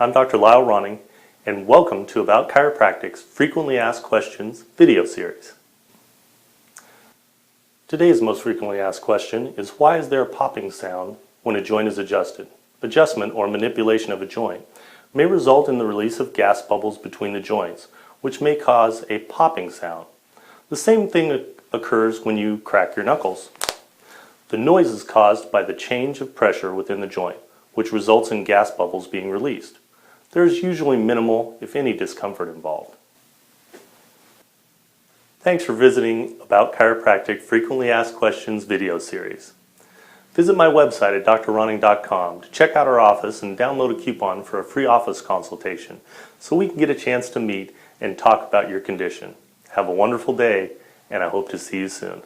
I'm Dr. Lyle Ronning, and welcome to About Chiropractic's Frequently Asked Questions video series. Today's most frequently asked question is, why is there a popping sound when a joint is adjusted? Adjustment or manipulation of a joint may result in the release of gas bubbles between the joints, which may cause a popping sound. The same thing occurs when you crack your knuckles. The noise is caused by the change of pressure within the joint, which results in gas bubbles being released. There is usually minimal, if any, discomfort involved. Thanks for visiting About Chiropractic Frequently Asked Questions video series. Visit my website at drronning.com to check out our office and download a coupon for a free office consultation so we can get a chance to meet and talk about your condition. Have a wonderful day, and I hope to see you soon.